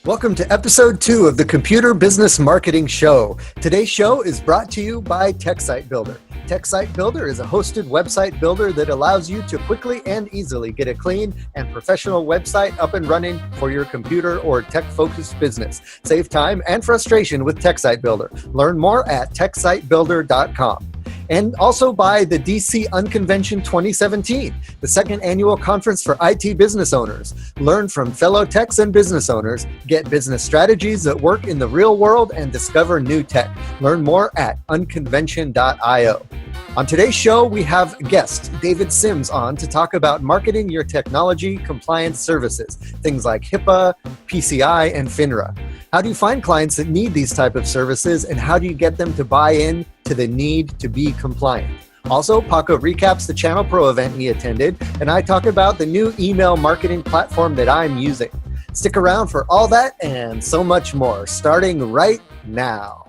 Welcome to episode 2 of the Computer Business Marketing Show. Today's show is brought to you by TechSite Builder. TechSite Builder is a hosted website builder that allows you to quickly and easily get a clean and professional website up and running for your computer or tech-focused business. Save time and frustration with TechSite Builder. Learn more at techsitebuilder.com. And also by the DC Unconvention 2017, the second annual conference for IT business owners. Learn from fellow techs and business owners, get business strategies that work in the real world, and discover new tech. Learn more at unconvention.io. On today's show, we have guest David Sims on to talk about marketing your technology compliance services, things like HIPAA, PCI, and FINRA. How do you find clients that need these type of services, and how do you get them to buy in to the need to be compliant? Also, Paco recaps the Channel Pro event he attended, and I talk about the new email marketing platform that I'm using. Stick around for all that and so much more, starting right now.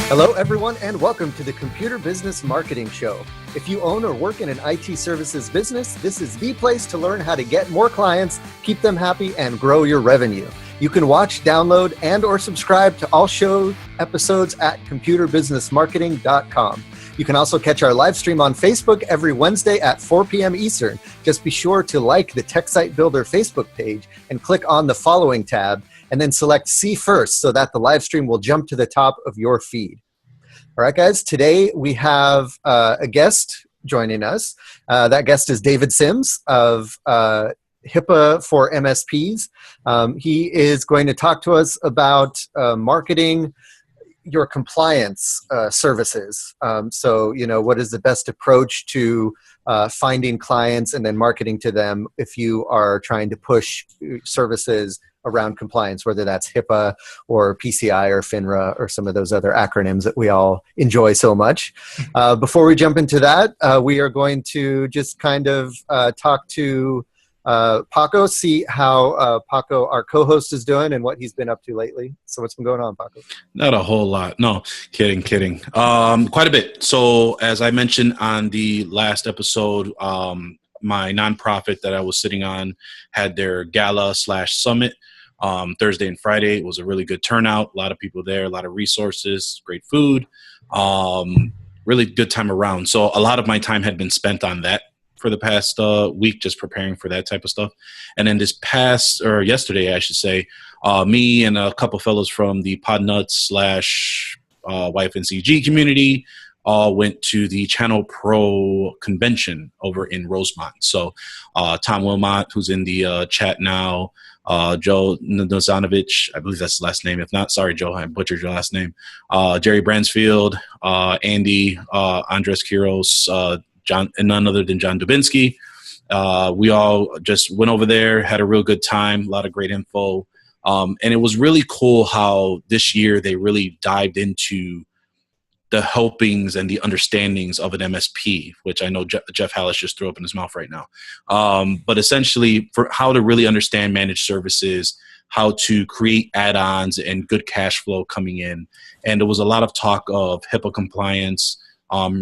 Hello, everyone, and welcome to the Computer Business Marketing Show. If you own or work in an IT services business, this is the place to learn how to get more clients, keep them happy, and grow your revenue. You can watch, download, and or subscribe to all show episodes at computerbusinessmarketing.com. You can also catch our live stream on Facebook every Wednesday at 4 p.m. Eastern. Just be sure to like the TechSite Builder Facebook page and click on the following tab, and then select See First so that the live stream will jump to the top of your feed. All right, guys, today we have a guest joining us. That guest is David Sims of HIPAA for MSPs. He is going to talk to us about marketing your compliance services. So, what is the best approach to finding clients and then marketing to them if you are trying to push services around compliance, whether that's HIPAA or PCI or FINRA or some of those other acronyms that we all enjoy so much. Before we jump into that, we are going to just kind of talk to Paco, see how Paco, our co-host, is doing and what he's been up to lately. So what's been going on, Paco? Not a whole lot. No, kidding. Quite a bit. So as I mentioned on the last episode, my nonprofit that I was sitting on had their gala/summit Thursday and Friday. It was a really good turnout. A lot of people there, a lot of resources, great food, really good time around. So a lot of my time had been spent on that for the past week, just preparing for that type of stuff. And then yesterday, I should say, me and a couple fellows from the Podnuts/YFNCG community all went to the Channel Pro convention over in Rosemont. So Tom Wilmot, who's in the chat now, Joe Nozanovich, I believe that's the last name. If not, sorry, Joe, I butchered your last name. Jerry Bransfield, Andy, Andres Quiros, John, and none other than John Dubinsky. We all just went over there, had a real good time, a lot of great info. And it was really cool how this year they really dived into the helpings and the understandings of an MSP, which I know Jeff Hallis just threw up in his mouth right now. But essentially, for how to really understand managed services, how to create add-ons and good cash flow coming in. And there was a lot of talk of HIPAA compliance,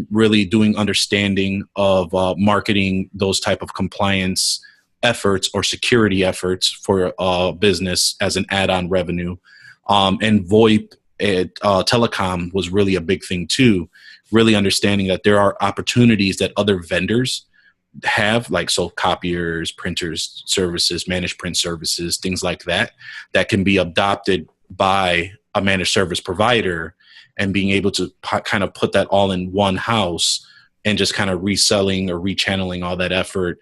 really doing understanding of marketing those type of compliance efforts or security efforts for business as an add-on revenue. And VoIP telecom was really a big thing too, really understanding that there are opportunities that other vendors have, like copiers, printers, services, managed print services, things like that, that can be adopted by a managed service provider, and being able to kind of put that all in one house and just kind of reselling or rechanneling all that effort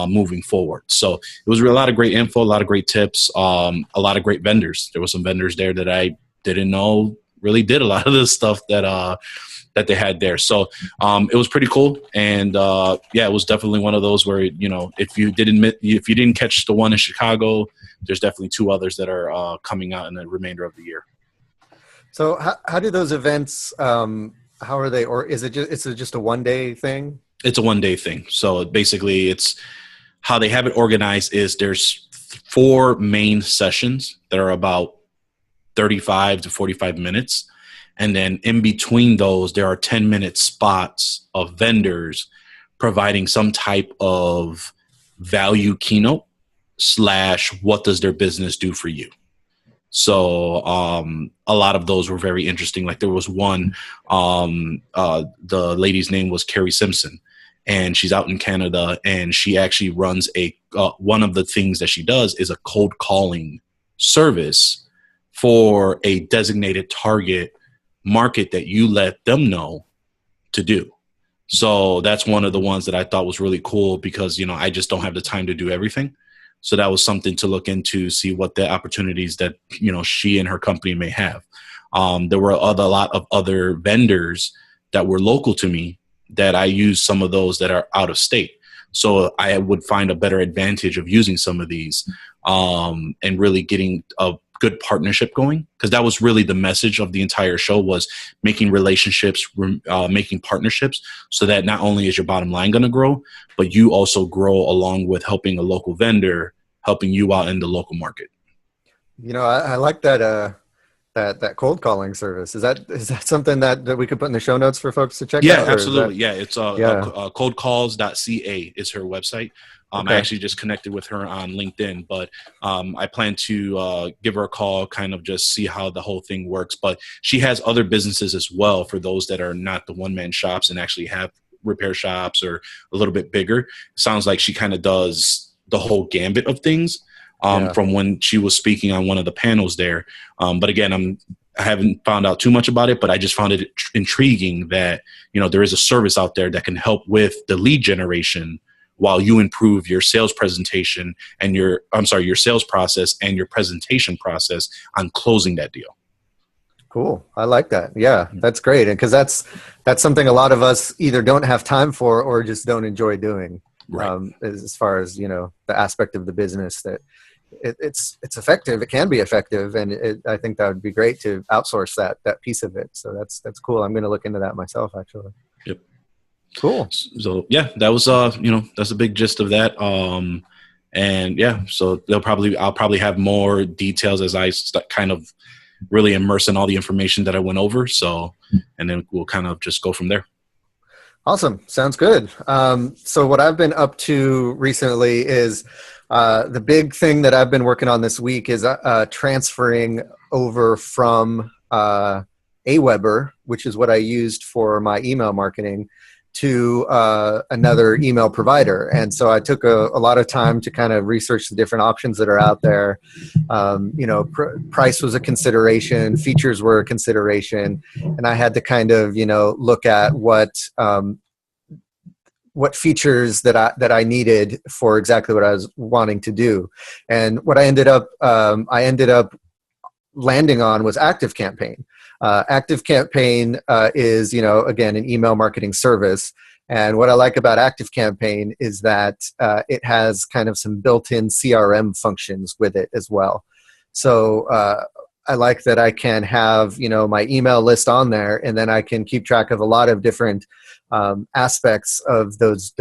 moving forward. So it was a lot of great info, a lot of great tips, a lot of great vendors. There were some vendors there that I didn't know really did a lot of the stuff that they had there. So it was pretty cool. And it was definitely one of those where, if you didn't catch the one in Chicago, there's definitely 2 others that are coming out in the remainder of the year. So how do those events, how are they, or is it just a one-day thing? It's a one-day thing. So basically it's how they have it organized is there's 4 main sessions that are about 35 to 45 minutes. And then in between those, there are 10-minute spots of vendors providing some type of value keynote / what does their business do for you. So a lot of those were very interesting. Like there was one, the lady's name was Carrie Simpson, and she's out in Canada, and she actually runs one of the things that she does is a cold calling service for a designated target market that you let them know to do. So that's one of the ones that I thought was really cool because, I just don't have the time to do everything. So that was something to look into, see what the opportunities that, she and her company may have. There were a lot of other vendors that were local to me that I use some of those that are out of state. So I would find a better advantage of using some of these and really getting a good partnership going, because that was really the message of the entire show, was making relationships, making partnerships, so that not only is your bottom line going to grow, but you also grow along with helping a local vendor, helping you out in the local market. I like that that cold calling service. Is that something that we could put in the show notes for folks to check out? Yeah, absolutely. It's coldcalls.ca is her website. Okay. I actually just connected with her on LinkedIn, but I plan to give her a call, kind of just see how the whole thing works. But she has other businesses as well for those that are not the one-man shops and actually have repair shops or a little bit bigger. It sounds like she kind of does the whole gambit of things from when she was speaking on one of the panels there. But again, I haven't found out too much about it, but I just found it intriguing that, there is a service out there that can help with the lead generation while you improve your sales presentation and your sales process and your presentation process on closing that deal. Cool. I like that. Yeah, that's great. And because that's something a lot of us either don't have time for or just don't enjoy doing. Right. As far as, the aspect of the business that it's effective. It can be effective. And I think that would be great to outsource that piece of it. So that's cool. I'm going to look into that myself, actually. Yep. Cool. So yeah, that was that's a big gist of that. And yeah, so I'll probably have more details as I kind of really immerse in all the information that I went over. So, and then we'll kind of just go from there. Awesome. Sounds good. So what I've been up to recently is the big thing that I've been working on this week is transferring over from Aweber, which is what I used for my email marketing, to another email provider. And so I took a lot of time to kind of research the different options that are out there. Price was a consideration, features were a consideration, and I had to kind of, look at what features that I needed for exactly what I was wanting to do. And what I ended up landing on was ActiveCampaign. ActiveCampaign is, again, an email marketing service. And what I like about ActiveCampaign is that it has kind of some built-in CRM functions with it as well. So I like that I can have, my email list on there, and then I can keep track of a lot of different aspects of those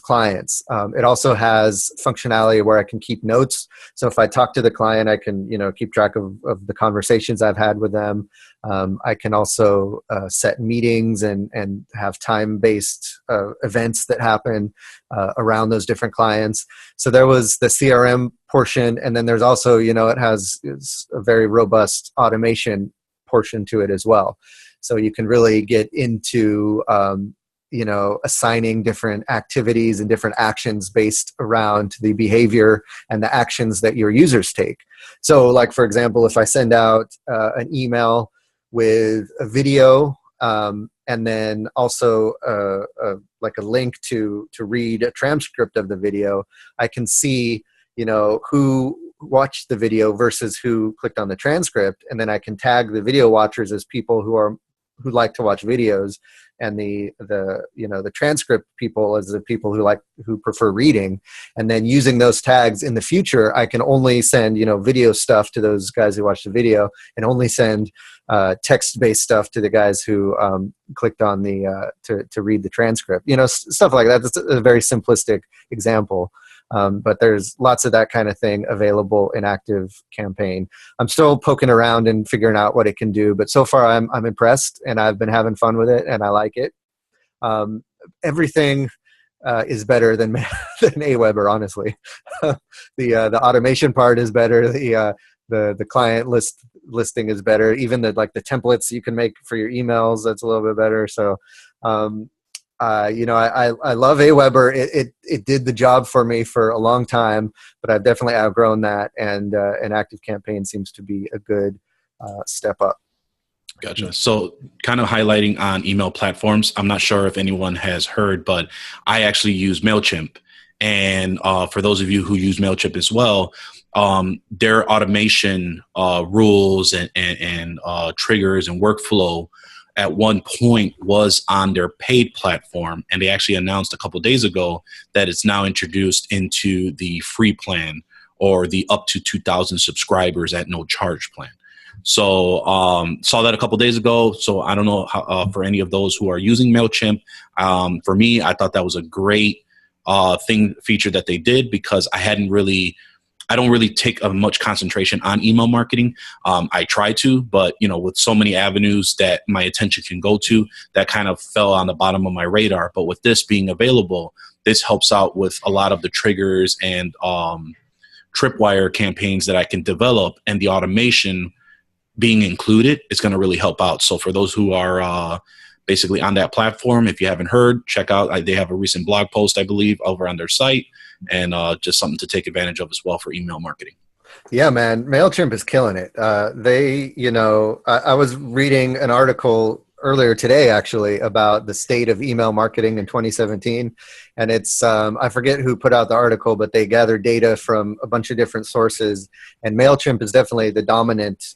clients. It also has functionality where I can keep notes. So if I talk to the client, I can, keep track of the conversations I've had with them. I can also set meetings and have time-based events that happen around those different clients. So there was the CRM portion, and then there's also, it's a very robust automation portion to it as well. So you can really get into assigning different activities and different actions based around the behavior and the actions that your users take. So like, for example, if I send out an email with a video and then also like a link to read a transcript of the video, I can see, who watched the video versus who clicked on the transcript. And then I can tag the video watchers as people who like to watch videos, and the transcript people as the people who prefer reading. And then using those tags in the future, I can only send, video stuff to those guys who watch the video, and only send text-based stuff to the guys who clicked on the to read the transcript. Stuff like that. That's a very simplistic example. But there's lots of that kind of thing available in Active Campaign. I'm still poking around and figuring out what it can do, but so far I'm impressed, and I've been having fun with it, and I like it. Everything is better than Aweber, honestly. The automation part is better. The client listing is better. Even the templates you can make for your emails, that's a little bit better. So, I love Aweber. It did the job for me for a long time, but I've definitely outgrown that, and an Active Campaign seems to be a good step up. Gotcha. So kind of highlighting on email platforms, I'm not sure if anyone has heard, but I actually use MailChimp. And for those of you who use MailChimp as well, their automation rules and triggers and workflow at one point was on their paid platform. And they actually announced a couple of days ago that it's now introduced into the free plan, or the up to 2,000 subscribers at no charge plan. So saw that a couple days ago. So I don't know how, for any of those who are using MailChimp. For me, I thought that was a great feature that they did, because I don't really take much concentration on email marketing. I try to, but with so many avenues that my attention can go to, that kind of fell on the bottom of my radar. But with this being available, this helps out with a lot of the triggers and tripwire campaigns that I can develop, and the automation being included is going to really help out. So for those who are basically on that platform, if you haven't heard, check out, they have a recent blog post, I believe, over on their site, and just something to take advantage of as well for email marketing. Yeah, man, MailChimp is killing it. I was reading an article earlier today, actually, about the state of email marketing in 2017. And it's, I forget who put out the article, but they gathered data from a bunch of different sources. And MailChimp is definitely the dominant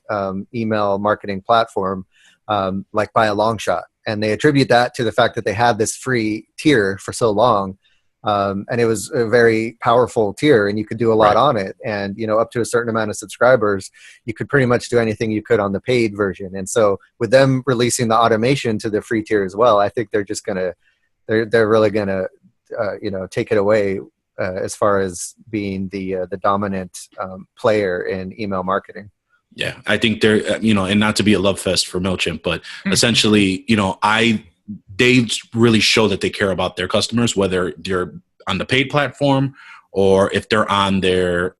email marketing platform, like by a long shot. And they attribute that to the fact that they had this free tier for so long. And it was a very powerful tier, and you could do a lot on it. And, up to a certain amount of subscribers, you could pretty much do anything you could on the paid version. And so with them releasing the automation to the free tier as well, I think they're just they're really going to, take it away as far as being the dominant player in email marketing. Yeah, I think they're, and not to be a love fest for MailChimp, but essentially, they really show that they care about their customers, whether they're on the paid platform or if they're on their,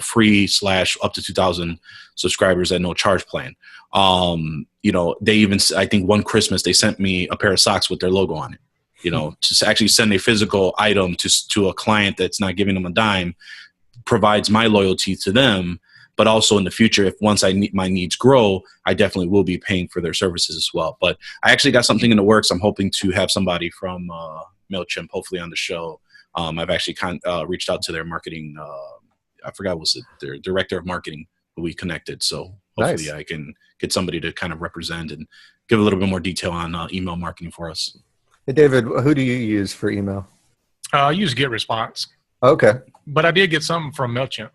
free / up to 2,000 subscribers at no charge plan. They even, I think one Christmas, they sent me a pair of socks with their logo on it. To actually send a physical item to a client that's not giving them a dime provides my loyalty to them. But also in the future, if once my needs grow, I definitely will be paying for their services as well. But I actually got something in the works. I'm hoping to have somebody from MailChimp hopefully on the show. I've actually reached out to their marketing. I forgot, was it their director of marketing who we connected. So hopefully I can get somebody to kind of represent and give a little bit more detail on email marketing for us. Hey, David, who do you use for email? I use GetResponse. Okay. But I did get something from MailChimp.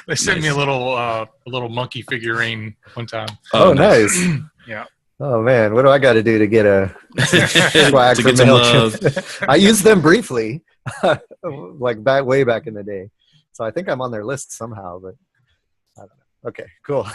They sent me a little monkey figurine one time. Oh, nice. Yeah. Oh man, what do I got to do to get a swag from MailChimp? I used them briefly, like way back in the day. So I think I'm on their list somehow, but I don't know. Okay, cool.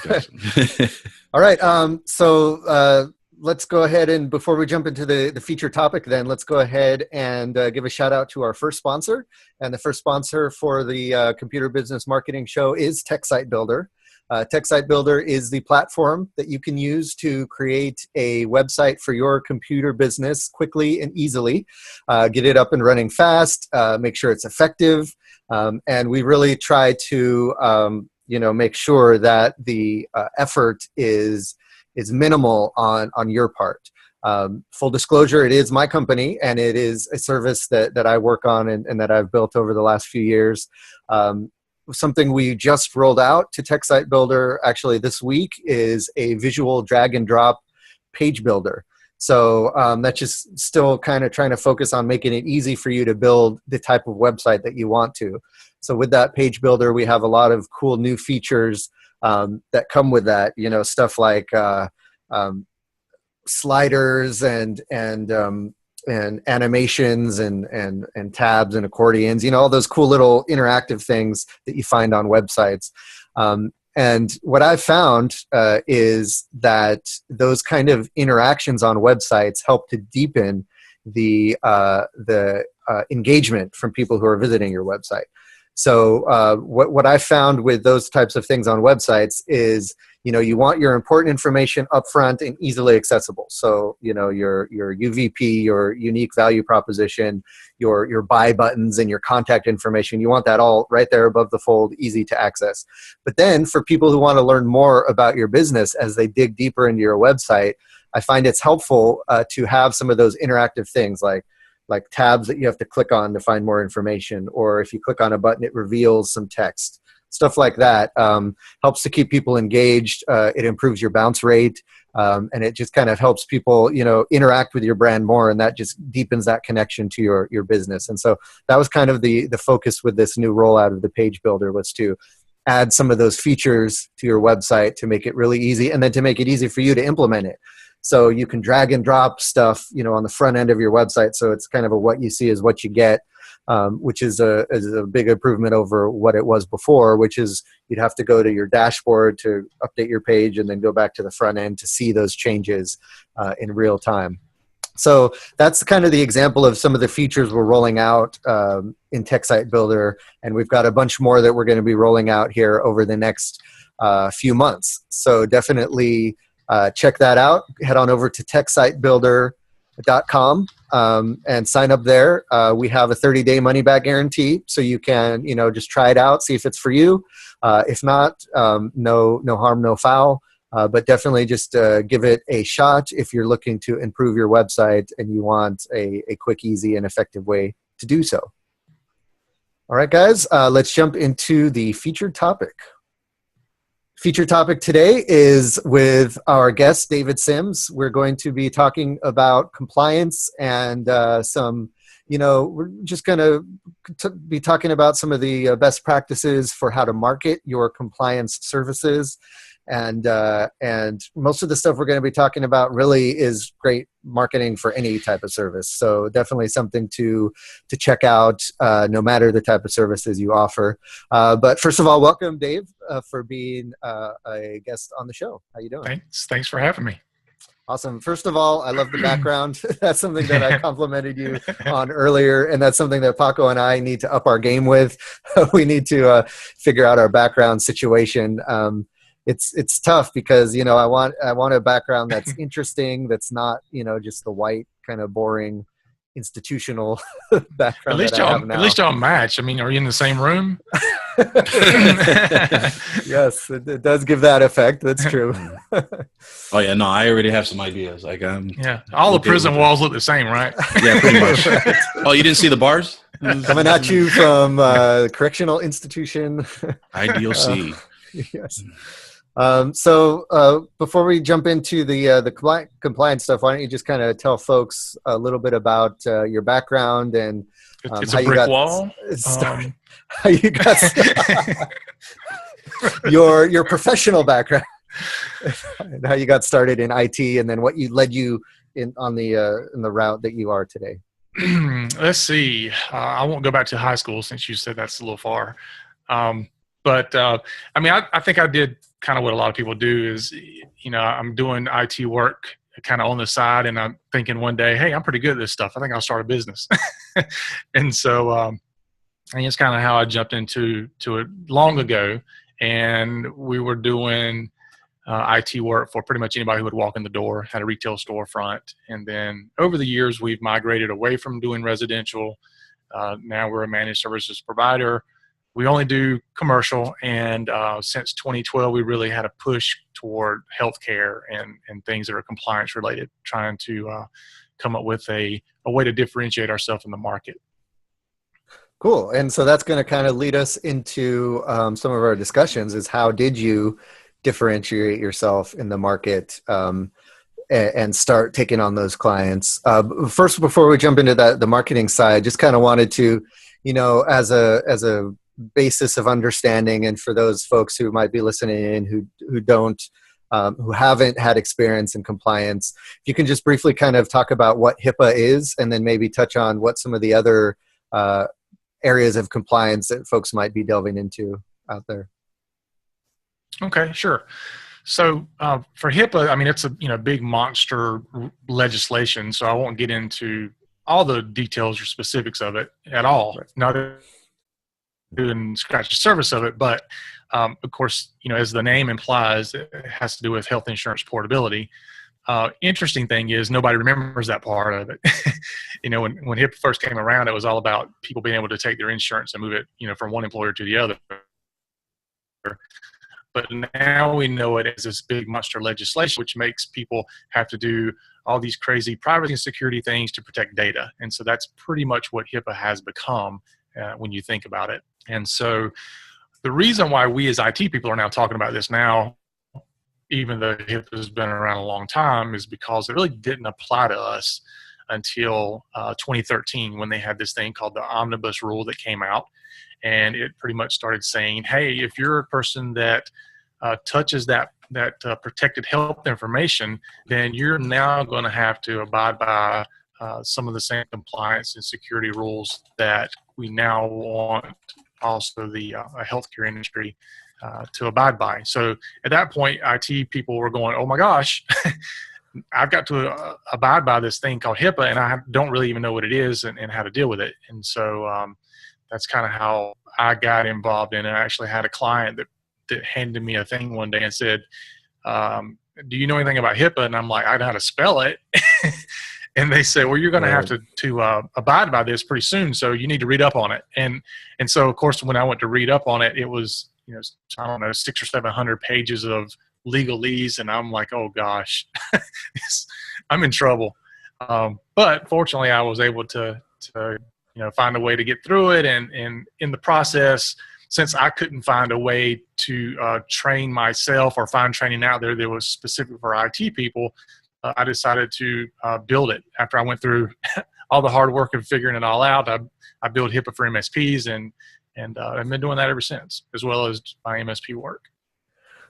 All right. So let's go ahead, and before we jump into the feature topic, then let's go ahead and give a shout out to our first sponsor. And the first sponsor for the Computer Business Marketing Show is TechSite Builder. TechSite Builder is the platform that you can use to create a website for your computer business quickly and easily. Get it up and running fast, make sure it's effective, and we really try to make sure that the effort is minimal on your part. Full disclosure, it is my company, and it is a service that I work on and that I've built over the last few years. Something we just rolled out to TechSite Builder actually this week is a visual drag and drop page builder. So that's just still kind of trying to focus on making it easy for you to build the type of website that you want to. So with that page builder, we have a lot of cool new features that come with that, stuff like sliders and and animations and tabs and accordions, all those cool little interactive things that you find on websites. And what I've found is that those kind of interactions on websites help to deepen the engagement from people who are visiting your website. So what I found with those types of things on websites is, you want your important information upfront and easily accessible. So, your UVP, your unique value proposition, your buy buttons and your contact information, you want that all right there above the fold, easy to access. But then for people who want to learn more about your business as they dig deeper into your website, I find it's helpful to have some of those interactive things like tabs that you have to click on to find more information, or if you click on a button, it reveals some text. Stuff like that helps to keep people engaged. It improves your bounce rate, and it just kind of helps people, interact with your brand more, and that just deepens that connection to your business. And so that was kind of the focus with this new rollout of the Page Builder, was to add some of those features to your website to make it really easy, and then to make it easy for you to implement it. So you can drag and drop stuff, on the front end of your website. So it's kind of a what you see is what you get. Which is a big improvement over what it was before, which is you'd have to go to your dashboard to update your page and then go back to the front end to see those changes in real time. So that's kind of the example of some of the features we're rolling out in TechSite Builder, and we've got a bunch more that we're going to be rolling out here over the next few months. So definitely check that out. Head on over to TechSiteBuilder.com and sign up there. We have a 30-day money-back guarantee, so you can just try it out, see if it's for you. If not, no harm, no foul. But definitely just give it a shot if you're looking to improve your website and you want a quick, easy, and effective way to do so. All right, guys, let's jump into the featured topic. Featured topic today is with our guest, David Sims. We're going to be talking about compliance and we're just going to be talking about some of the best practices for how to market your compliance services. And most of the stuff we're going to be talking about really is great marketing for any type of service. So definitely something to check out, no matter the type of services you offer. But first of all, welcome, Dave, for being a guest on the show. How you doing? Thanks for having me. Awesome. First of all, I love the background. That's something that I complimented you on earlier, and that's something that Paco and I need to up our game with. We need to figure out our background situation. It's tough because I want a background that's interesting, that's not just the white kind of boring institutional background. At least y'all match. I mean, are you in the same room? Yes, it does give that effect. That's true. Oh yeah, no, I already have some ideas. All the prison walls look the same, right? Yeah, pretty much. Right. Oh, you didn't see the bars? Coming at you from correctional institution. IDOC. Yes. So before we jump into the compliance stuff, why don't you just kind of tell folks a little bit about your background and it's how a brick wall. How you got your professional background, and how you got started in IT, and then what led you in the route that you are today. Let's see. I won't go back to high school since you said that's a little far. But I think I did kind of what a lot of people do is, I'm doing IT work kind of on the side, and I'm thinking one day, hey, I'm pretty good at this stuff. I think I'll start a business. And so I think it's kind of how I jumped into it long ago. And we were doing IT work for pretty much anybody who would walk in the door, had a retail storefront. And then over the years, we've migrated away from doing residential. Now we're a managed services provider. We only do commercial, and since 2012, we really had a push toward healthcare and things that are compliance related, trying to come up with a way to differentiate ourselves in the market. Cool. And so that's going to kind of lead us into some of our discussions is how did you differentiate yourself in the market and start taking on those clients? First, before we jump into the marketing side, just kind of wanted to, as a basis of understanding, and for those folks who might be listening in who don't who haven't had experience in compliance. If you can just briefly kind of talk about what HIPAA is, and then maybe touch on what some of the other areas of compliance that folks might be delving into out there. Okay, sure. So for HIPAA, I mean, it's a big monster legislation, so I won't get into all the details or specifics of it at all. Right. Not even scratch the surface of it, but of course, as the name implies, it has to do with health insurance portability. Interesting thing is nobody remembers that part of it. When HIPAA first came around, it was all about people being able to take their insurance and move it, from one employer to the other. But now we know it as this big monster legislation, which makes people have to do all these crazy privacy and security things to protect data. And so that's pretty much what HIPAA has become when you think about it. And so the reason why we as IT people are now talking about this now, even though HIPAA has been around a long time, is because it really didn't apply to us until 2013, when they had this thing called the Omnibus Rule that came out. And it pretty much started saying, hey, if you're a person that touches that protected health information, then you're now going to have to abide by some of the same compliance and security rules that we now want also the healthcare industry to abide by. So at that point, IT people were going, oh my gosh, I've got to abide by this thing called HIPAA, and I don't really even know what it is and how to deal with it. And so that's kind of how I got involved in it. I actually had a client that handed me a thing one day and said, do you know anything about HIPAA? And I'm like, I know how to spell it. And they said, well, you're going to have to abide by this pretty soon, so you need to read up on it. And so, of course, when I went to read up on it, it was, I don't know, 600 or 700 pages of legalese, and I'm like, oh gosh, I'm in trouble. But fortunately, I was able to find a way to get through it, and in the process, since I couldn't find a way to train myself or find training out there that was specific for IT people, I decided to build it. After I went through all the hard work of figuring it all out, I built HIPAA for MSPs, and I've been doing that ever since, as well as my MSP work.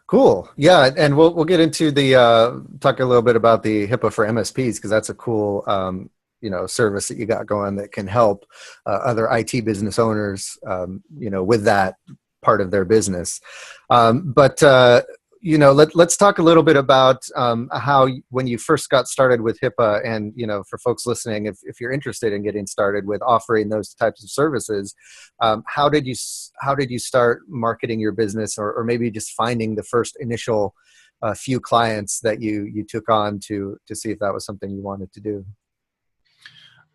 Cool. Yeah, and we'll get into talk a little bit about the HIPAA for MSPs, because that's a cool service that you got going that can help other IT business owners with that part of their business. Let's talk a little bit about how, when you first got started with HIPAA, and for folks listening, if you're interested in getting started with offering those types of services, how did you start marketing your business, or maybe just finding the first initial few clients that you took on to see if that was something you wanted to do?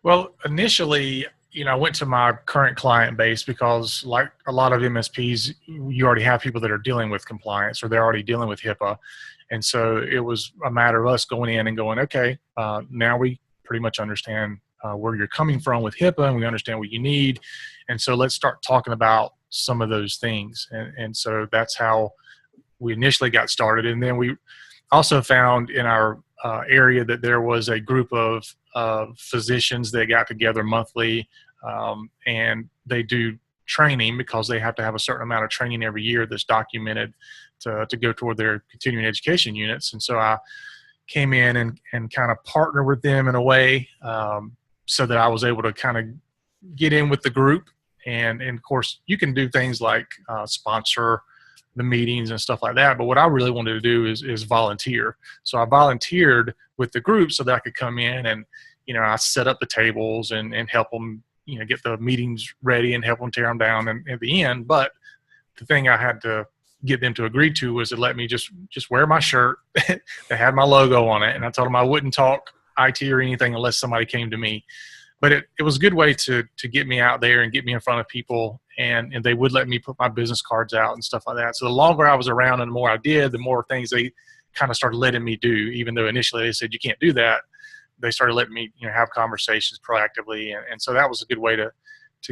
Well, initially, I went to my current client base because, like a lot of MSPs, you already have people that are dealing with compliance, or they're already dealing with HIPAA. And so it was a matter of us going in and going, okay, now we pretty much understand where you're coming from with HIPAA, and we understand what you need. And so let's start talking about some of those things. And so that's how we initially got started. And then we also found in our area that there was a group of physicians that got together monthly, and they do training, because they have to have a certain amount of training every year that's documented to go toward their continuing education units. And so I came in and kind of partner with them in a way, so that I was able to kind of get in with the group. And of course, you can do things like sponsor the meetings and stuff like that. But what I really wanted to do is volunteer. So I volunteered with the group so that I could come in and, I set up the tables and help them, get the meetings ready and help them tear them down at the end. But the thing I had to get them to agree to was to let me just wear my shirt that had my logo on it. And I told them I wouldn't talk IT or anything unless somebody came to me. But it was a good way to get me out there and get me in front of people, and they would let me put my business cards out and stuff like that. So the longer I was around and the more I did, the more things they kind of started letting me do, even though initially they said, you can't do that. They started letting me have conversations proactively. And so that was a good way to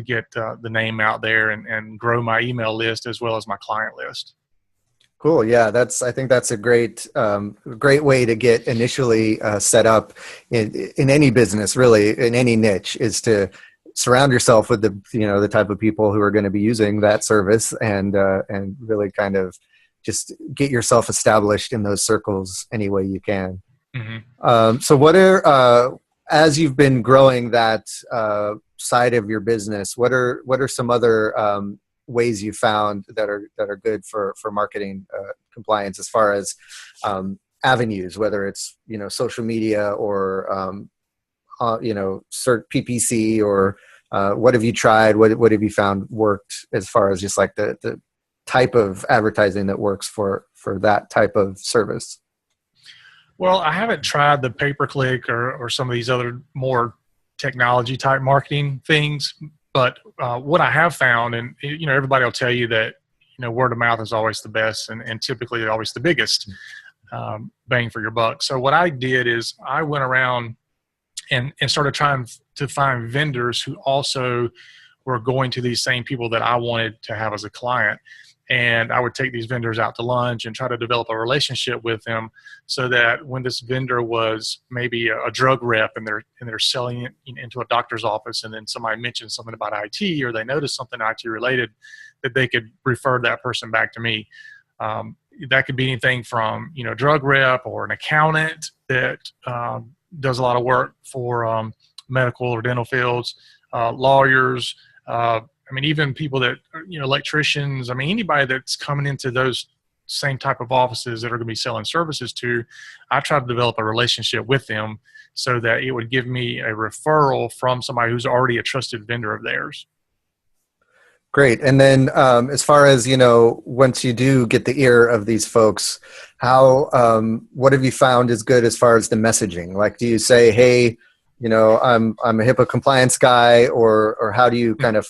get the name out there and grow my email list as well as my client list. Cool. Yeah, I think that's a great way to get initially set up in any business, really, in any niche, is to surround yourself with the type of people who are going to be using that service, and really kind of just get yourself established in those circles any way you can. Mm-hmm. So what are, as you've been growing that side of your business, what are some other ways you found that are good for marketing compliance, as far as avenues, whether it's, social media or cert PPC, or what have you tried? What have you found worked, as far as just like the type of advertising that works for that type of service? Well, I haven't tried the pay-per-click or some of these other more technology type marketing things, but what I have found, and everybody will tell you that word of mouth is always the best, and typically always the biggest bang for your buck. So what I did is I went around and started trying to find vendors who also were going to these same people that I wanted to have as a client. And I would take these vendors out to lunch and try to develop a relationship with them, so that when this vendor was maybe a drug rep and they're selling it into a doctor's office, and then somebody mentioned something about IT, or they noticed something IT related, that they could refer that person back to me. That could be anything from, drug rep, or an accountant that does a lot of work for medical or dental fields, lawyers, even people that, electricians, anybody that's coming into those same type of offices that are going to be selling services to, I try to develop a relationship with them so that it would give me a referral from somebody who's already a trusted vendor of theirs. Great. And then as far as, once you do get the ear of these folks, what have you found is good as far as the messaging? Like, do you say, hey, I'm a HIPAA compliance guy, or how do you kind of,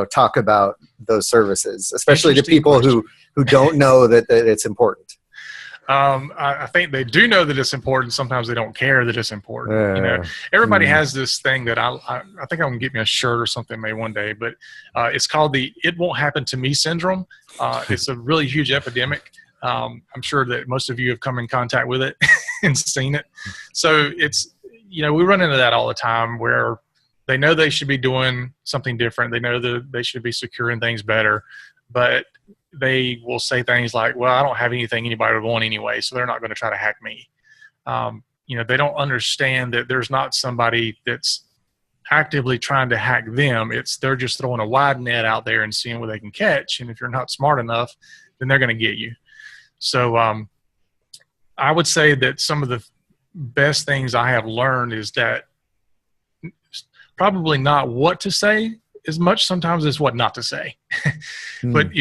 talk about those services, especially to people who don't know that it's important? I think they do know that it's important. Sometimes they don't care that it's important. Everybody has this thing that I think I'm going to get me a shirt or something maybe one day, but it's called the "it won't happen to me" syndrome. It's a really huge epidemic. I'm sure that most of you have come in contact with it and seen it. So it's, we run into that all the time, where they know they should be doing something different. They know that they should be securing things better, but they will say things like, well, I don't have anything anybody would want anyway, so they're not going to try to hack me. They don't understand that there's not somebody that's actively trying to hack them. They're just throwing a wide net out there and seeing what they can catch. And if you're not smart enough, then they're going to get you. So I would say that some of the best things I have learned is that probably not what to say as much sometimes as what not to say. But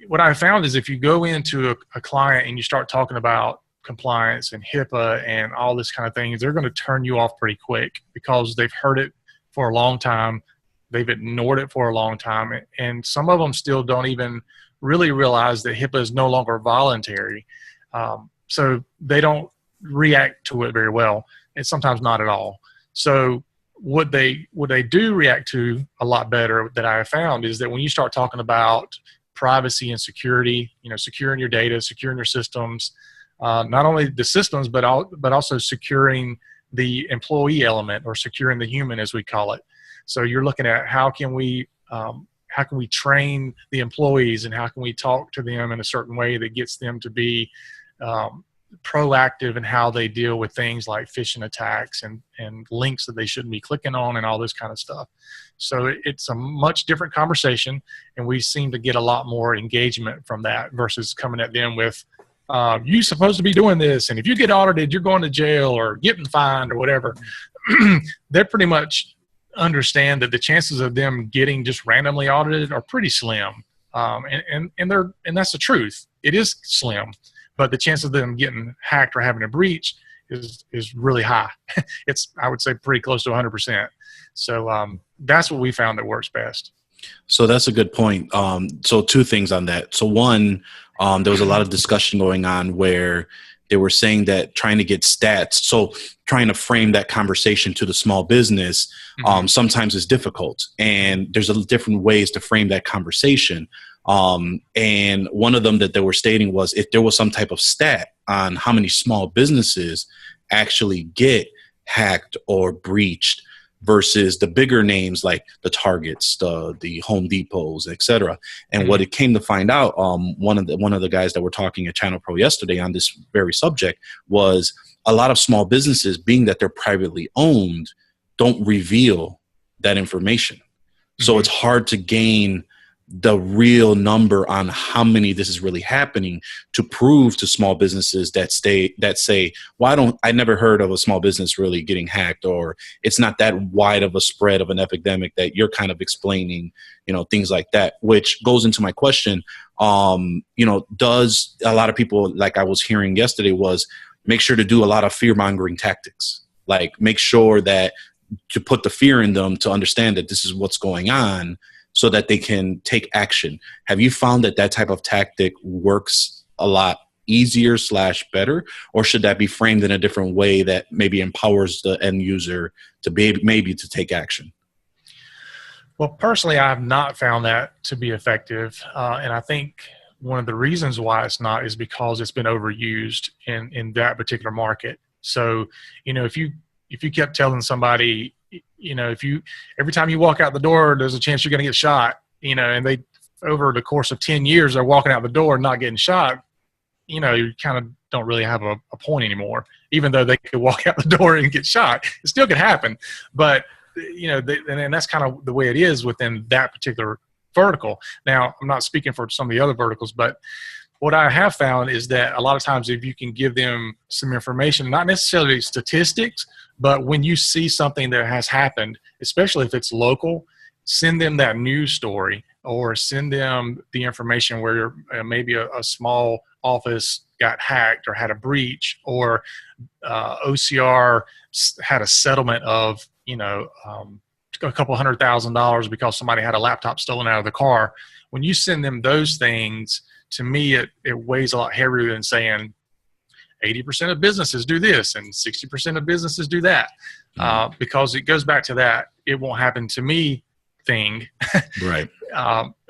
what I found is if you go into a client and you start talking about compliance and HIPAA and all this kind of things, they're going to turn you off pretty quick, because they've heard it for a long time. They've ignored it for a long time. And some of them still don't even really realize that HIPAA is no longer voluntary. So they don't react to it very well, and sometimes not at all. So what they do react to a lot better, that I have found, is that when you start talking about privacy and security, securing your data, securing your systems, not only the systems, but also securing the employee element, or securing the human, as we call it. So you're looking at how can we train the employees, and how can we talk to them in a certain way that gets them to be proactive in how they deal with things like phishing attacks and links that they shouldn't be clicking on, and all this kind of stuff. So it's a much different conversation, and we seem to get a lot more engagement from that versus coming at them with, you're supposed to be doing this, and if you get audited, you're going to jail or getting fined or whatever. They pretty much understand that the chances of them getting just randomly audited are pretty slim. And that's the truth. It is slim. But the chance of them getting hacked or having a breach is really high. I would say pretty close to 100%. So that's what we found that works best. So that's a good point. So two things on that. So one, there was a lot of discussion going on where they were saying that trying to get stats, so trying to frame that conversation to the small business, sometimes is difficult. And there's different ways to frame that conversation. And one of them that they were stating was, if there was some type of stat on how many small businesses actually get hacked or breached, versus the bigger names like the Targets, the Home Depots, etc. And what it came to find out, one of the guys that were talking at Channel Pro yesterday on this very subject was a lot of small businesses, being that they're privately owned, don't reveal that information. So it's hard to gain the real number on how many this is really happening to prove to small businesses that say, well, I never heard of a small business really getting hacked, or it's not that wide of a spread of an epidemic that you're kind of explaining, things like that, which goes into my question. Does a lot of people, like I was hearing yesterday, was make sure to do a lot of fear mongering tactics, like make sure that to put the fear in them to understand that this is what's going on, so that they can take action. Have you found that type of tactic works a lot easier / better, or should that be framed in a different way that maybe empowers the end user to be maybe to take action? Well, personally, I have not found that to be effective. And I think one of the reasons why it's not is because it's been overused in that particular market. So, if you kept telling somebody, every time you walk out the door, there's a chance you're going to get shot, and they, over the course of 10 years, they're walking out the door and not getting shot, you kind of don't really have a point anymore, even though they could walk out the door and get shot. It still could happen. But, and that's kind of the way it is within that particular vertical. Now, I'm not speaking for some of the other verticals, but what I have found is that a lot of times if you can give them some information, not necessarily statistics, but when you see something that has happened, especially if it's local, send them that news story, or send them the information where maybe a small office got hacked or had a breach, or OCR had a settlement of, a couple $100,000 because somebody had a laptop stolen out of the car. When you send them those things, to me, it weighs a lot heavier than saying 80% of businesses do this and 60% of businesses do that, because it goes back to that "it won't happen to me" thing. Right.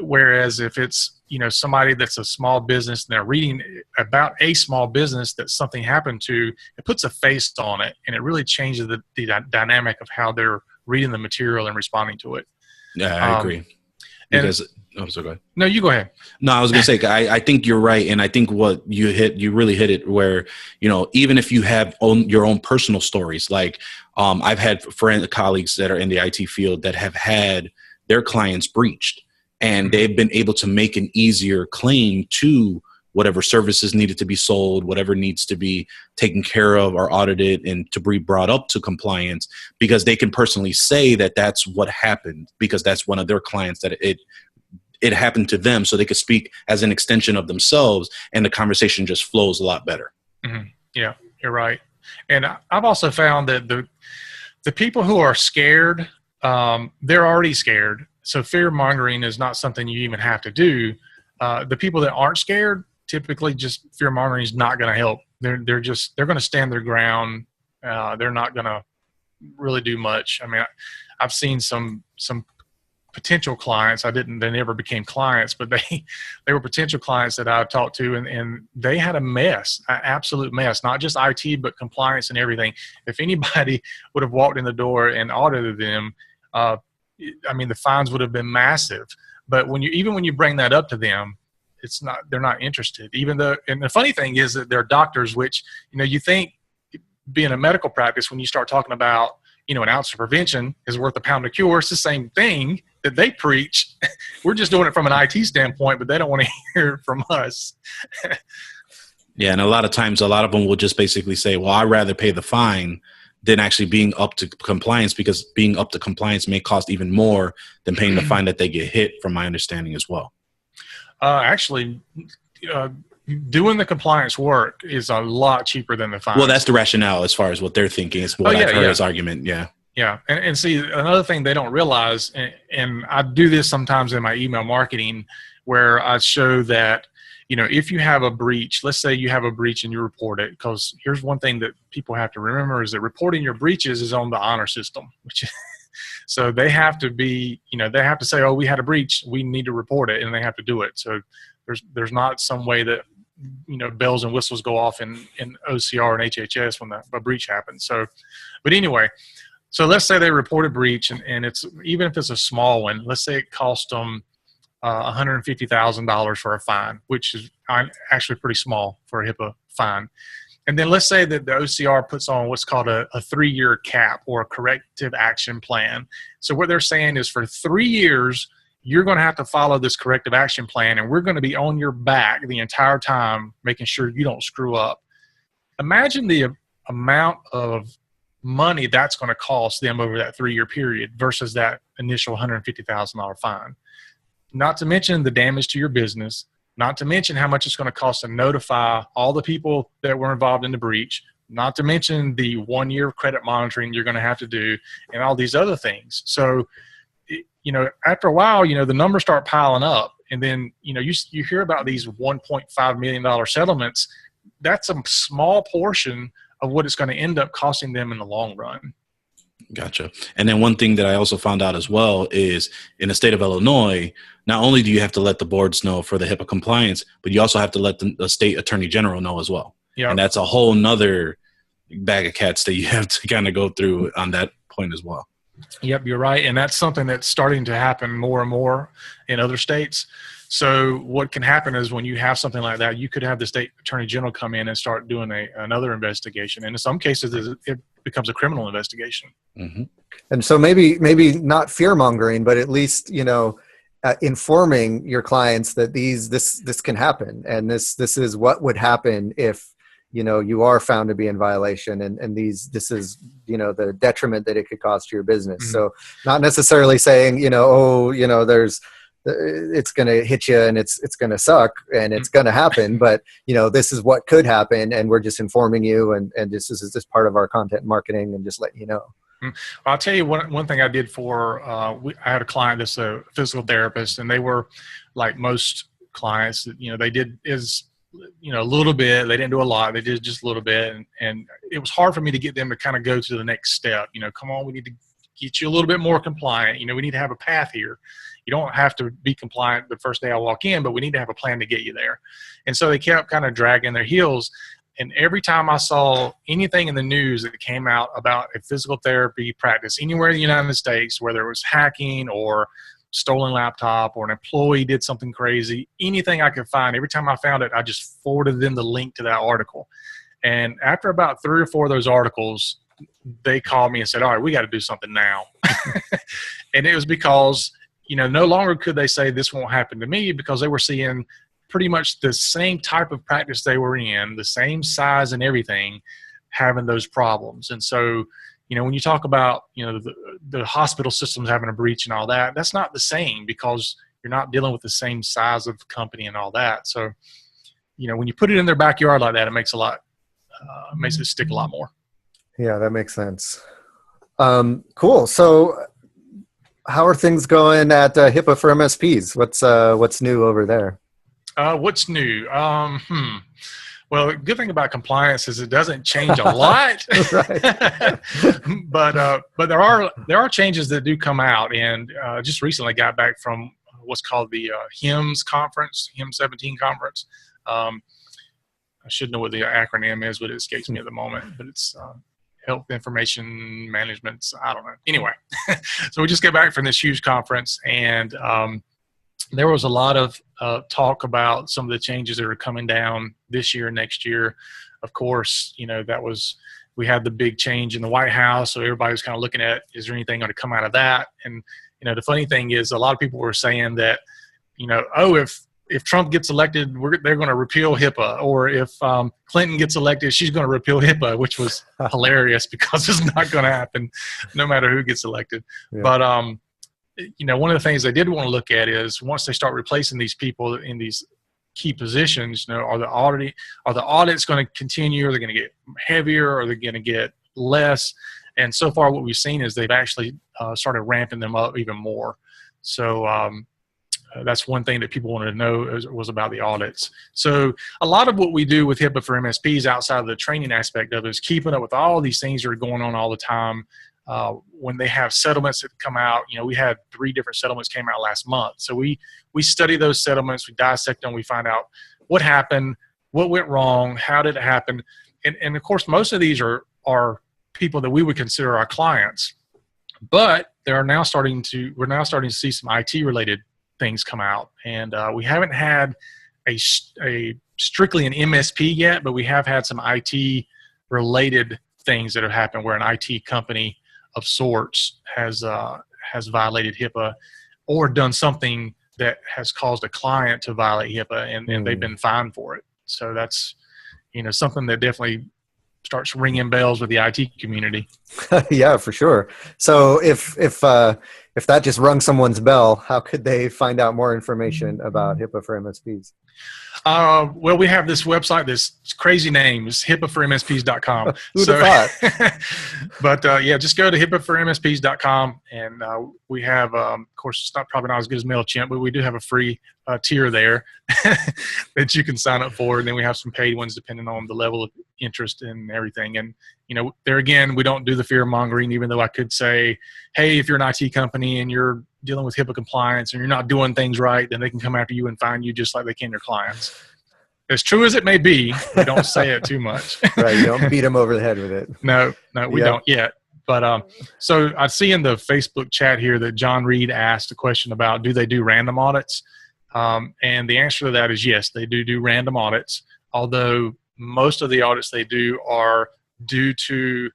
Whereas if it's somebody that's a small business and they're reading about a small business that something happened to, it puts a face on it, and it really changes the dynamic of how they're reading the material and responding to it. Yeah, I agree. Because so go ahead. No, you go ahead. No, I was going to say, I think you're right. And I think what you really hit it where, even if you have your own personal stories, like I've had colleagues that are in the IT field that have had their clients breached, and they've been able to make an easier claim to whatever services needed to be sold, whatever needs to be taken care of or audited and to be brought up to compliance, because they can personally say that that's what happened, because that's one of their clients that it happened to them, so they could speak as an extension of themselves, and the conversation just flows a lot better. Mm-hmm. Yeah, you're right. And I've also found that the people who are scared, they're already scared. So fear mongering is not something you even have to do. The people that aren't scared, typically just fear mongering is not going to help. They're going to stand their ground. They're not going to really do much. I mean, I've seen some potential clients. They never became clients, but they were potential clients that I talked to, and they had a mess, an absolute mess, not just IT, but compliance and everything. If anybody would have walked in the door and audited them, the fines would have been massive. But when you bring that up to them, they're not interested, even though, and the funny thing is that they're doctors, which, you think being a medical practice, when you start talking about, an ounce of prevention is worth a pound of cure, it's the same thing that they preach. We're just doing it from an IT standpoint, but they don't want to hear it from us. Yeah. And a lot of times, a lot of them will just basically say, well, I'd rather pay the fine than actually being up to compliance, because being up to compliance may cost even more than paying the fine that they get hit, from my understanding as well. Doing the compliance work is a lot cheaper than the fine. Well, that's the rationale as far as what they're thinking. It's what I've heard as argument. Yeah. Yeah. And see, another thing they don't realize, and I do this sometimes in my email marketing, where I show that, if you have a breach, let's say you have a breach and you report it, because here's one thing that people have to remember is that reporting your breaches is on the honor system, so they have to be, they have to say, oh, we had a breach, we need to report it, and they have to do it. So there's not some way that, bells and whistles go off in OCR and HHS when a breach happens. So, but anyway, So let's say they report a breach, and it's, even if it's a small one, let's say it cost them $150,000 for a fine, which is actually pretty small for a HIPAA fine. And then let's say that the OCR puts on what's called a 3-year cap, or a corrective action plan. So what they're saying is, for 3 years, you're going to have to follow this corrective action plan, and we're going to be on your back the entire time, making sure you don't screw up. Imagine the amount of money that's going to cost them over that 3-year period versus that initial $150,000 fine. Not to mention the damage to your business, not to mention how much it's going to cost to notify all the people that were involved in the breach, not to mention the 1 year of credit monitoring you're going to have to do, and all these other things. So, after a while, the numbers start piling up, and then, you hear about these $1.5 million settlements. That's a small portion of what it's going to end up costing them in the long run. Gotcha. And then one thing that I also found out as well is, in the state of Illinois, not only do you have to let the boards know for the HIPAA compliance, but you also have to let the state attorney general know as well. Yeah. And that's a whole nother bag of cats that you have to kind of go through on that point as well. Yep, you're right. And that's something that's starting to happen more and more in other states. So what can happen is, when you have something like that, you could have the state attorney general come in and start doing another investigation. And in some cases, it becomes a criminal investigation. Mm-hmm. And so maybe not fear mongering, but at least, informing your clients that this can happen. And this is what would happen if, you are found to be in violation, and this is, the detriment that it could cause to your business. Mm-hmm. So not necessarily saying, it's going to hit you and it's going to suck and it's going to happen, but this is what could happen, and we're just informing you, and this is just part of our content marketing, and just letting you know. I'll tell you one thing I did for, I had a client that's a physical therapist, and they were like most clients, they did a little bit. They didn't do a lot. They did just a little bit. And it was hard for me to get them to kind of go to the next step. Come on, we need to get you a little bit more compliant. We need to have a path here. You don't have to be compliant the first day I walk in, but we need to have a plan to get you there. And so they kept kind of dragging their heels. And every time I saw anything in the news that came out about a physical therapy practice anywhere in the United States, whether it was hacking or stolen laptop or an employee did something crazy, anything I could find, every time I found it, I just forwarded them the link to that article. And after about 3 or 4 of those articles, they called me and said, all right, we got to do something now. And it was because, no longer could they say this won't happen to me, because they were seeing pretty much the same type of practice they were in, the same size and everything, having those problems. And so, when you talk about, the hospital systems having a breach and all that, that's not the same, because you're not dealing with the same size of company and all that. So, when you put it in their backyard like that, it makes makes it stick a lot more. Yeah, that makes sense. Cool. So how are things going at HIPAA for MSPs? What's new over there? What's new? Well, the good thing about compliance is it doesn't change a lot. But there are changes that do come out, and just recently got back from what's called the HIMSS conference, HIMSS 17 conference. I should know what the acronym is, but it escapes me at the moment. But it's Health Information Management. I don't know. Anyway, so we just got back from this huge conference, and there was a lot of talk about some of the changes that are coming down this year, next year. Of course, we had the big change in the White House, so everybody was kind of looking at, is there anything going to come out of that? And the funny thing is, a lot of people were saying that, if Trump gets elected, they're going to repeal HIPAA, or if Clinton gets elected, she's going to repeal HIPAA, which was hilarious, because it's not going to happen no matter who gets elected. Yeah. But one of the things they did want to look at is, once they start replacing these people in these key positions, are the audits going to continue? Are they going to get heavier? Or are they going to get less? And so far, what we've seen is they've actually started ramping them up even more. So that's one thing that people wanted to know was about the audits. So a lot of what we do with HIPAA for MSPs, outside of the training aspect of it, is keeping up with all these things that are going on all the time. When they have settlements that come out, we had 3 different settlements came out last month. So we study those settlements, we dissect them, we find out what happened, what went wrong, how did it happen. And of course, most of these are people that we would consider our clients. But we're now starting to see some IT related things come out, and we haven't had a strictly an MSP yet, but we have had some IT related things that have happened where an IT company of sorts has violated HIPAA or done something that has caused a client to violate HIPAA, and they've been fined for it. So that's, something that definitely starts ringing bells with the IT community. Yeah, for sure. So if that just rung someone's bell, how could they find out more information about HIPAA for MSPs? Well, we have this website, this crazy name is HIPAAforMSPs.com. Who'd have thought? But just go to HIPAAforMSPs.com, and we have, of course, it's probably not as good as MailChimp, but we do have a free tier there that you can sign up for, and then we have some paid ones depending on the level of interest and everything. And there again, we don't do the fear mongering, even though I could say, hey, if you're an IT company and you're dealing with HIPAA compliance and you're not doing things right, then they can come after you and fine you just like they can their clients. As true as it may be, we don't say it too much. Right, you don't beat them over the head with it. No, we don't yet. But so I see in the Facebook chat here that John Reed asked a question about, do they do random audits? And the answer to that is yes, they do random audits, although most of the audits they do are due to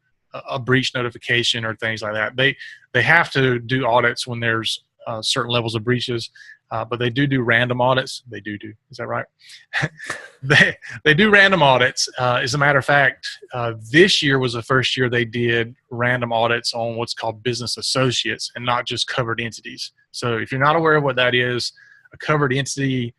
a breach notification or things like that. They have to do audits when there's certain levels of breaches, but they do random audits. They do. Is that right? They do random audits. As a matter of fact, this year was the first year they did random audits on what's called business associates and not just covered entities. So if you're not aware of what that is, a covered entity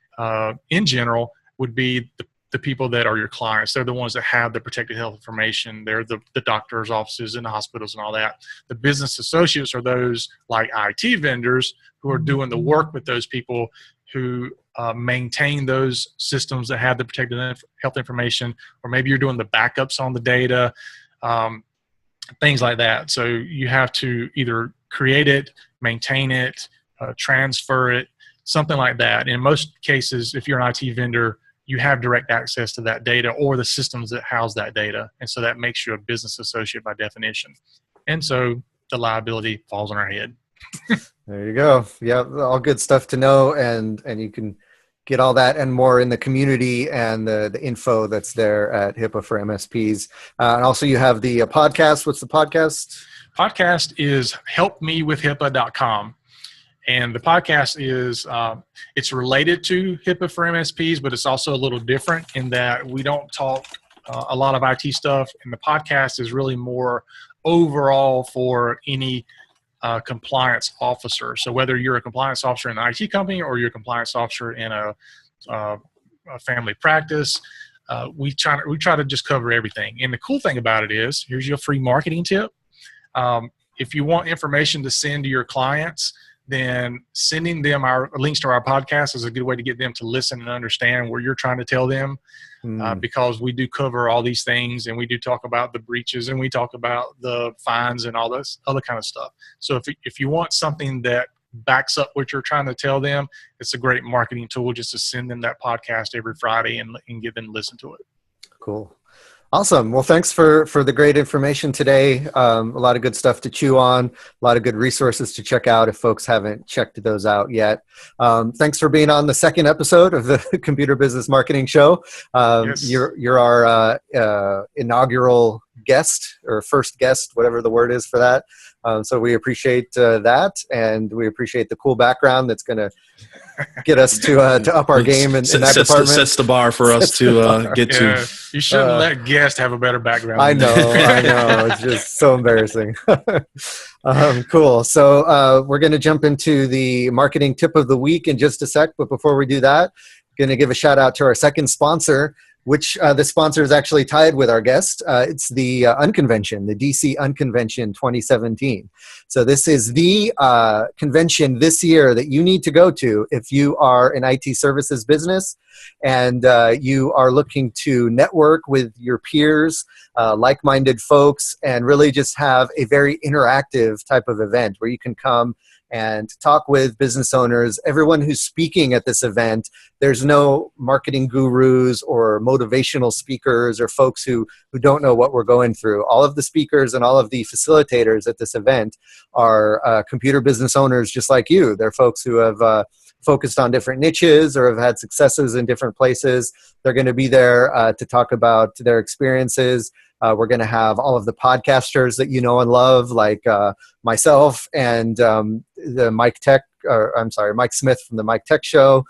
in general would be the people that are your clients. They're the ones that have the protected health information. They're the doctor's offices and the hospitals and all that. The business associates are those like IT vendors who are doing the work with those people who maintain those systems that have the protected health information, or maybe you're doing the backups on the data, things like that. So you have to either create it, maintain it, transfer it, something like that. In most cases, if you're an IT vendor, you have direct access to that data or the systems that house that data. And so that makes you a business associate by definition. And so the liability falls on our head. There you go. Yeah, all good stuff to know. And you can get all that and more in the community and the info that's there at HIPAA for MSPs. And also you have the podcast. What's the podcast? Podcast is helpmewithhipaa.com. And the podcast is, it's related to HIPAA for MSPs, but it's also a little different in that we don't talk a lot of IT stuff. And the podcast is really more overall for any compliance officer. So whether you're a compliance officer in an IT company or you're a compliance officer in a family practice, we try to just cover everything. And the cool thing about it is, here's your free marketing tip. If you want information to send to your clients, then sending them our links to our podcast is a good way to get them to listen and understand what you're trying to tell them, because we do cover all these things, and we do talk about the breaches, and we talk about the fines and all this other kind of stuff. So if you want something that backs up what you're trying to tell them, it's a great marketing tool just to send them that podcast every Friday and get them to listen to it. Cool. Awesome. Well, thanks for the great information today. A lot of good stuff to chew on, a lot of good resources to check out if folks haven't checked those out yet. Thanks for being on the second episode of the Computer Business Marketing Show. Yes. You're our inaugural guest, or first guest, whatever the word is for that. So we appreciate that, and we appreciate the cool background that's going to get us to up our game in that department. Sets the bar for us to get to. You shouldn't let guests have a better background. I know. It's just so embarrassing. Cool. So we're going to jump into the marketing tip of the week in just a sec. But before we do that, I'm going to give a shout out to our second sponsor, which the sponsor is actually tied with our guest. It's the Unconvention, the DC Unconvention 2017. So this is the convention this year that you need to go to if you are an IT services business and you are looking to network with your peers, like-minded folks, and really just have a very interactive type of event where you can come and talk with business owners. Everyone who's speaking at this event, there's no marketing gurus or motivational speakers or folks who don't know what we're going through. All of the speakers and all of the facilitators at this event are computer business owners just like you. They're folks who have focused on different niches or have had successes in different places. They're going to be there to talk about their experiences. We're going to have all of the podcasters that you know and love, like myself and the Mike Smith from the Mike Tech Show.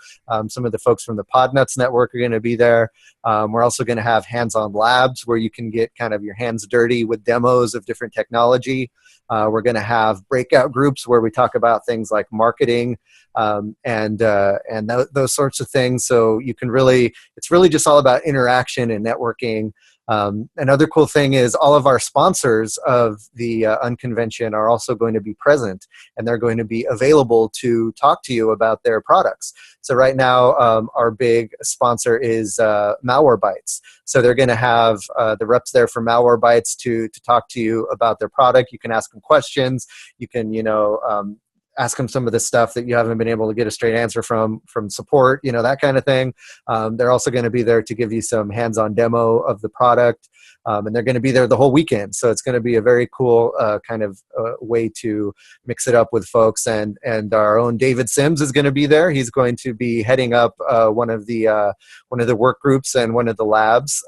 Some of the folks from the Podnuts Network are going to be there. We're also going to have hands-on labs where you can get kind of your hands dirty with demos of different technology. We're going to have breakout groups where we talk about things like marketing and those sorts of things. So you can it's really just all about interaction and networking. Another cool thing is all of our sponsors of the Unconvention are also going to be present, and they're going to be available to talk to you about their products. So right now, our big sponsor is Malwarebytes. So they're going to have the reps there from Malwarebytes to talk to you about their product. You can ask them questions. You can, ask them some of the stuff that you haven't been able to get a straight answer from support, that kind of thing. They're also going to be there to give you some hands-on demo of the product. And they're going to be there the whole weekend. So it's going to be a very cool kind of way to mix it up with folks. And our own David Sims is going to be there. He's going to be heading up one of the work groups and one of the labs.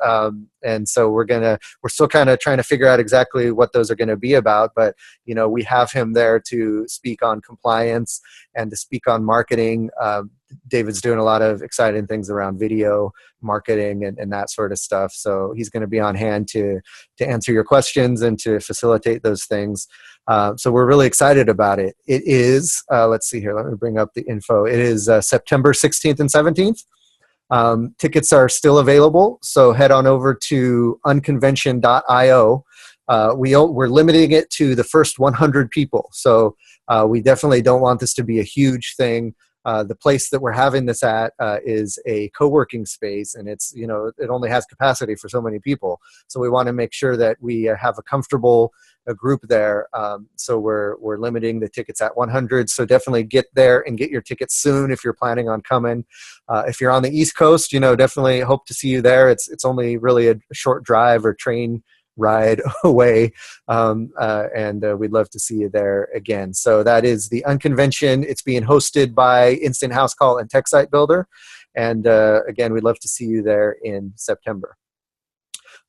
And so we're still kind of trying to figure out exactly what those are going to be about. But, we have him there to speak on compliance and to speak on marketing. David's doing a lot of exciting things around video marketing and that sort of stuff. So he's going to be on hand to answer your questions and to facilitate those things. So we're really excited about it. It is, let's see here, let me bring up the info. It is September 16th and 17th. Tickets are still available. So head on over to unconvention.io. We're limiting it to the first 100 people. So we definitely don't want this to be a huge thing. The place that we're having this at is a co-working space, and it's, it only has capacity for so many people. So we want to make sure that we have a comfortable group there. So we're limiting the tickets at 100. So definitely get there and get your tickets soon if you're planning on coming. If you're on the East Coast, definitely hope to see you there. It's only really a short drive or train ride away, and we'd love to see you there again. So that is the Unconvention. It's being hosted by Instant House Call and Tech Site Builder, and again, we'd love to see you there in September.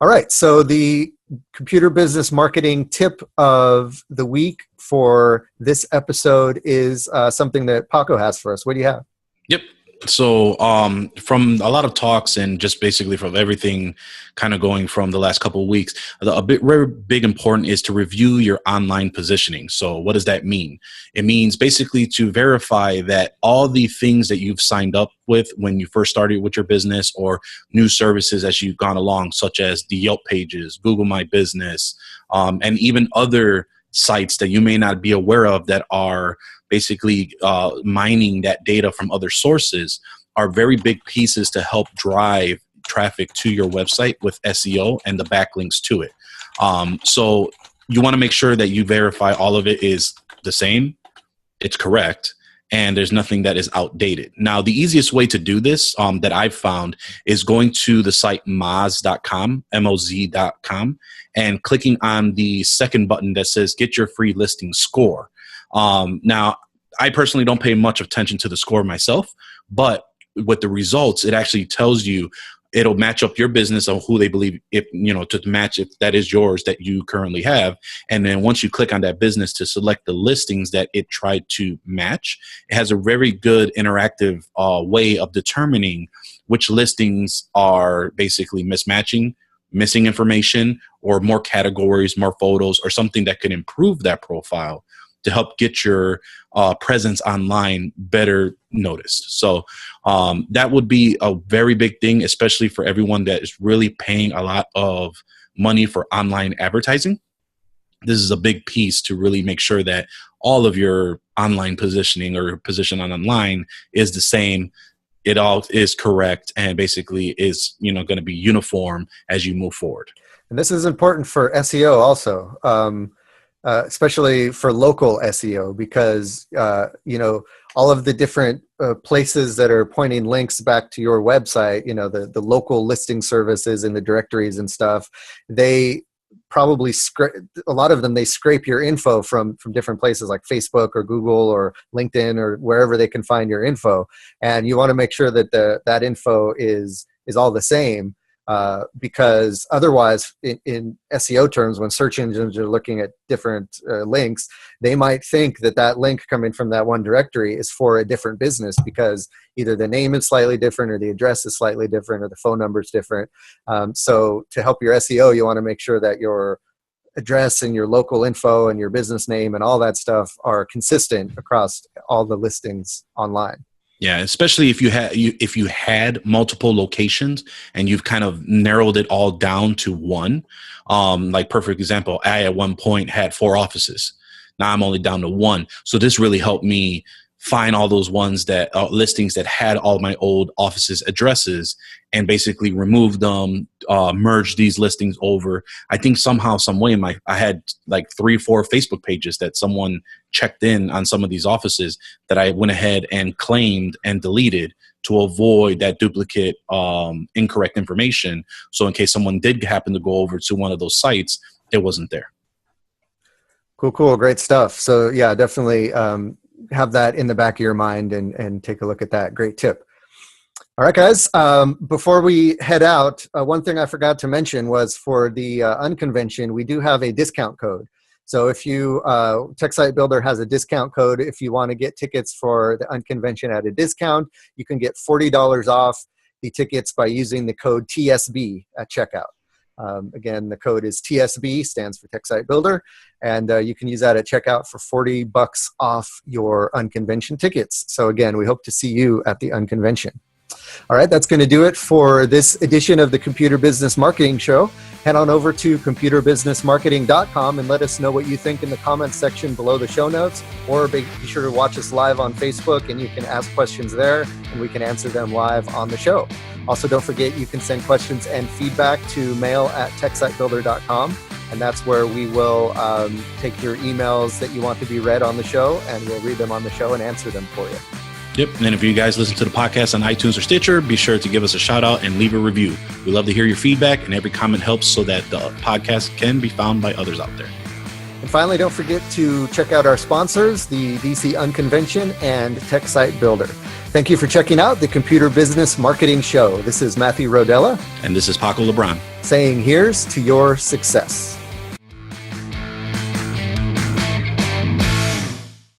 All right, so the computer business marketing tip of the week for this episode is something that Paco has for us. What do you have? Yep. So from a lot of talks and just basically from everything kind of going from the last couple of weeks, very big important is to review your online positioning. So what does that mean? It means basically to verify that all the things that you've signed up with when you first started with your business or new services as you've gone along, such as the Yelp pages, Google My Business, and even other sites that you may not be aware of that are basically mining that data from other sources, are very big pieces to help drive traffic to your website with SEO and the backlinks to it. So you want to make sure that you verify all of it is the same, it's correct, and there's nothing that is outdated. Now, the easiest way to do this that I've found is going to the site moz.com, MOZ.com, and clicking on the second button that says get your free listing score. Now, I personally don't pay much attention to the score myself, but with the results, it actually tells you, it'll match up your business on who they believe, if to match if that is yours that you currently have. And then once you click on that business to select the listings that it tried to match, it has a very good interactive way of determining which listings are basically mismatching, missing information, or more categories, more photos, or something that could improve that profile to help get your presence online better noticed. So that would be a very big thing, especially for everyone that is really paying a lot of money for online advertising. This is a big piece to really make sure that all of your online positioning or position on online is the same. It all is correct and basically is going to be uniform as you move forward. And this is important for SEO also. especially for local SEO, because all of the different places that are pointing links back to your website, the local listing services and the directories and stuff, they probably a lot of them, they scrape your info from different places like Facebook or Google or LinkedIn or wherever they can find your info, and you want to make sure that that info is all the same. Because otherwise, in SEO terms, when search engines are looking at different links, they might think that link coming from that one directory is for a different business, because either the name is slightly different or the address is slightly different or the phone number is different. So to help your SEO, you want to make sure that your address and your local info and your business name and all that stuff are consistent across all the listings online. Yeah, especially if you had multiple locations and you've kind of narrowed it all down to one. Like perfect example, I at one point had 4 offices. Now I'm only down to 1. So this really helped me find all those ones that listings that had all my old offices addresses and basically remove them, merge these listings over. I think somehow, some way, I had like 3-4 Facebook pages that someone checked in on some of these offices that I went ahead and claimed and deleted to avoid that duplicate, incorrect information. So in case someone did happen to go over to one of those sites, it wasn't there. Cool. Great stuff. So yeah, definitely have that in the back of your mind and take a look at that. Great tip. All right, guys. Before we head out, one thing I forgot to mention was for the Unconvention, we do have a discount code. So if you, TechSite Builder has a discount code. If you want to get tickets for the Unconvention at a discount, you can get $40 off the tickets by using the code TSB at checkout. Again, the code is TSB, stands for TechSite Builder, and you can use that at checkout for $40 off your Unconvention tickets. So again, we hope to see you at the Unconvention. All right, that's going to do it for this edition of the Computer Business Marketing Show. Head on over to computerbusinessmarketing.com and let us know what you think in the comments section below the show notes, or be sure to watch us live on Facebook, and you can ask questions there and we can answer them live on the show. Also, don't forget, you can send questions and feedback to mail@techsitebuilder.com, and that's where we will take your emails that you want to be read on the show, and we'll read them on the show and answer them for you. Yep. And if you guys listen to the podcast on iTunes or Stitcher, be sure to give us a shout out and leave a review. We love to hear your feedback, and every comment helps so that the podcast can be found by others out there. And finally, don't forget to check out our sponsors, the DC Unconvention and TechSite Builder. Thank you for checking out the Computer Business Marketing Show. This is Matthew Rodella. And this is Paco LeBron. Saying here's to your success.